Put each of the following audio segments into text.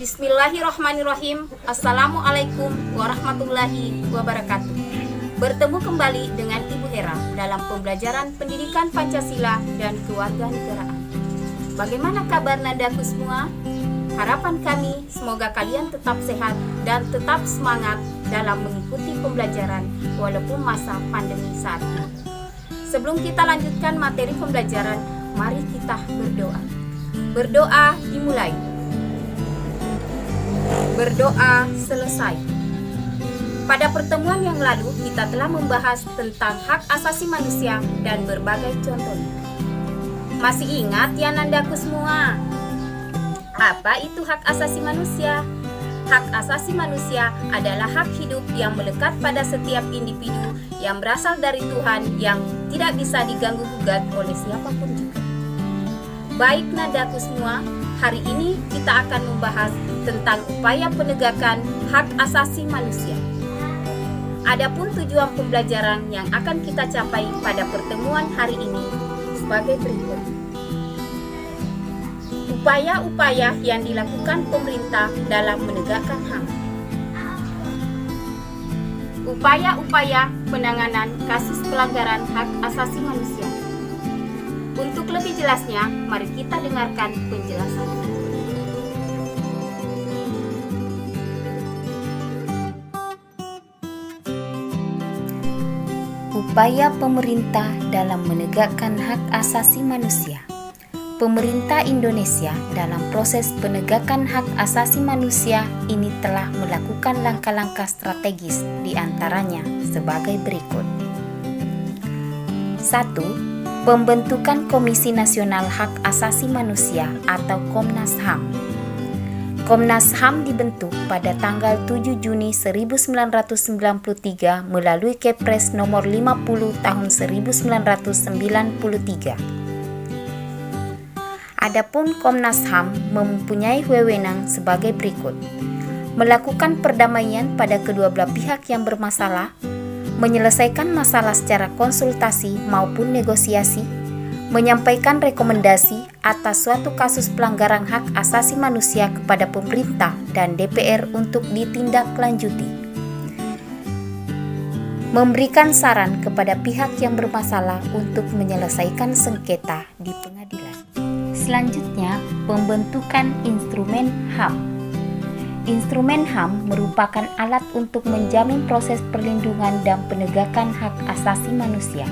Bismillahirrahmanirrahim. Assalamualaikum warahmatullahi wabarakatuh. Bertemu kembali dengan Ibu Hera dalam pembelajaran pendidikan Pancasila dan kewarganegaraan. Bagaimana kabar Nandaku semua? Harapan kami semoga kalian tetap sehat dan tetap semangat dalam mengikuti pembelajaran walaupun masa pandemi saat ini. Sebelum kita lanjutkan materi pembelajaran, mari kita berdoa. Berdoa dimulai. Berdoa selesai. Pada pertemuan yang lalu kita telah membahas tentang hak asasi manusia dan berbagai contohnya. Masih ingat ya Nandaku semua? Apa itu hak asasi manusia? Hak asasi manusia adalah hak hidup yang melekat pada setiap individu yang berasal dari Tuhan yang tidak bisa diganggu-gugat oleh siapapun juga. Baik Nandaku semua, hari ini kita akan membahas tentang upaya penegakan hak asasi manusia. Adapun tujuan pembelajaran yang akan kita capai pada pertemuan hari ini sebagai berikut. Upaya-upaya yang dilakukan pemerintah dalam menegakkan HAM. Upaya-upaya penanganan kasus pelanggaran hak asasi manusia. Untuk lebih jelasnya, mari kita dengarkan penjelasan. Upaya pemerintah dalam menegakkan hak asasi manusia. Pemerintah Indonesia dalam proses penegakan hak asasi manusia ini telah melakukan langkah-langkah strategis, di antaranya sebagai berikut. 1. Pembentukan Komisi Nasional Hak Asasi Manusia atau Komnas HAM. Komnas HAM dibentuk pada tanggal 7 Juni 1993 melalui Kepres nomor 50 tahun 1993. Adapun Komnas HAM mempunyai wewenang sebagai berikut: melakukan perdamaian pada kedua belah pihak yang bermasalah, menyelesaikan masalah secara konsultasi maupun negosiasi, menyampaikan rekomendasi atas suatu kasus pelanggaran hak asasi manusia kepada pemerintah dan DPR untuk ditindaklanjuti, memberikan saran kepada pihak yang bermasalah untuk menyelesaikan sengketa di pengadilan. Selanjutnya, pembentukan instrumen HAM. Instrumen HAM merupakan alat untuk menjamin proses perlindungan dan penegakan hak asasi manusia.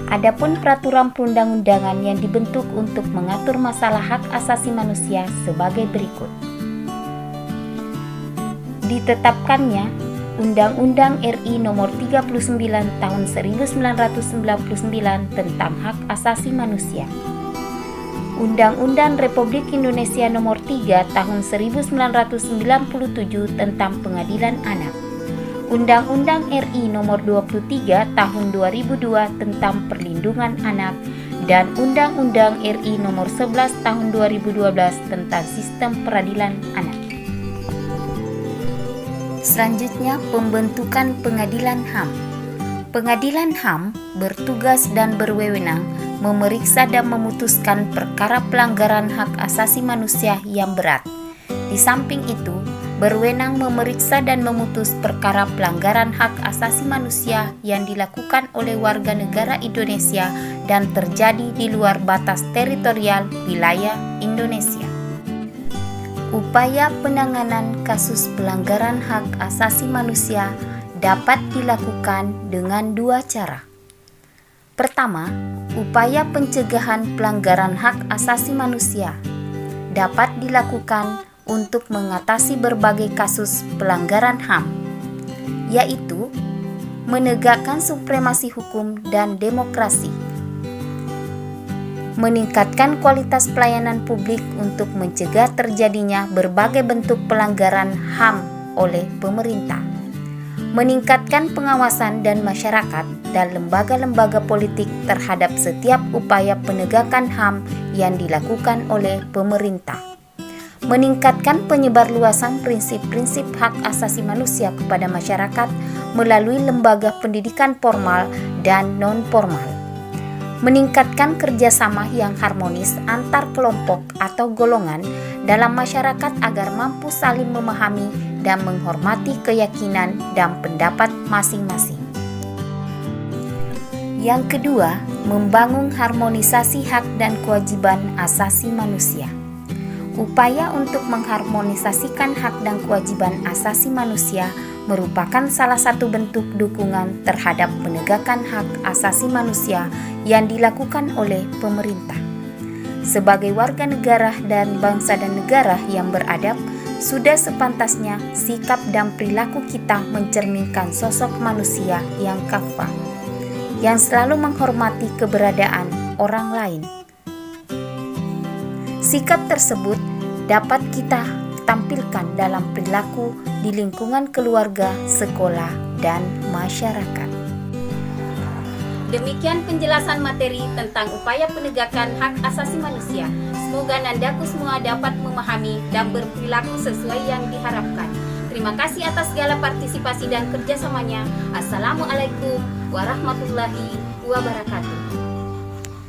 Adapun peraturan perundang-undangan yang dibentuk untuk mengatur masalah hak asasi manusia sebagai berikut. Ditetapkannya Undang-Undang RI Nomor 39 Tahun 1999 tentang Hak Asasi Manusia. Undang-Undang Republik Indonesia Nomor 3 Tahun 1997 tentang Pengadilan Anak. Undang-Undang RI Nomor 23 Tahun 2002 tentang Perlindungan Anak dan Undang-Undang RI Nomor 11 Tahun 2012 tentang Sistem Peradilan Anak. Selanjutnya, pembentukan Pengadilan HAM. Pengadilan HAM bertugas dan berwenang memeriksa dan memutuskan perkara pelanggaran hak asasi manusia yang berat. Di samping itu, berwenang memeriksa dan memutus perkara pelanggaran hak asasi manusia yang dilakukan oleh warga negara Indonesia dan terjadi di luar batas teritorial wilayah Indonesia. Upaya penanganan kasus pelanggaran hak asasi manusia dapat dilakukan dengan dua cara. Pertama, upaya pencegahan pelanggaran hak asasi manusia dapat dilakukan untuk mengatasi berbagai kasus pelanggaran HAM, yaitu menegakkan supremasi hukum dan demokrasi, meningkatkan kualitas pelayanan publik untuk mencegah terjadinya berbagai bentuk pelanggaran HAM oleh pemerintah, meningkatkan pengawasan dan masyarakat dan lembaga-lembaga politik terhadap setiap upaya penegakan HAM yang dilakukan oleh pemerintah, meningkatkan penyebarluasan prinsip-prinsip hak asasi manusia kepada masyarakat melalui lembaga pendidikan formal dan non-formal, meningkatkan kerjasama yang harmonis antar kelompok atau golongan dalam masyarakat agar mampu saling memahami dan menghormati keyakinan dan pendapat masing-masing. Yang kedua, membangun harmonisasi hak dan kewajiban asasi manusia. Upaya untuk mengharmonisasikan hak dan kewajiban asasi manusia merupakan salah satu bentuk dukungan terhadap penegakan hak asasi manusia yang dilakukan oleh pemerintah. Sebagai warga negara dan bangsa dan negara yang beradab, sudah sepantasnya sikap dan perilaku kita mencerminkan sosok manusia yang kafah, yang selalu menghormati keberadaan orang lain. Sikap tersebut dapat kita tampilkan dalam perilaku di lingkungan keluarga, sekolah, dan masyarakat. Demikian penjelasan materi tentang upaya penegakan hak asasi manusia. Semoga Nandaku semua dapat memahami dan berperilaku sesuai yang diharapkan. Terima kasih atas segala partisipasi dan kerjasamanya. Assalamualaikum warahmatullahi wabarakatuh.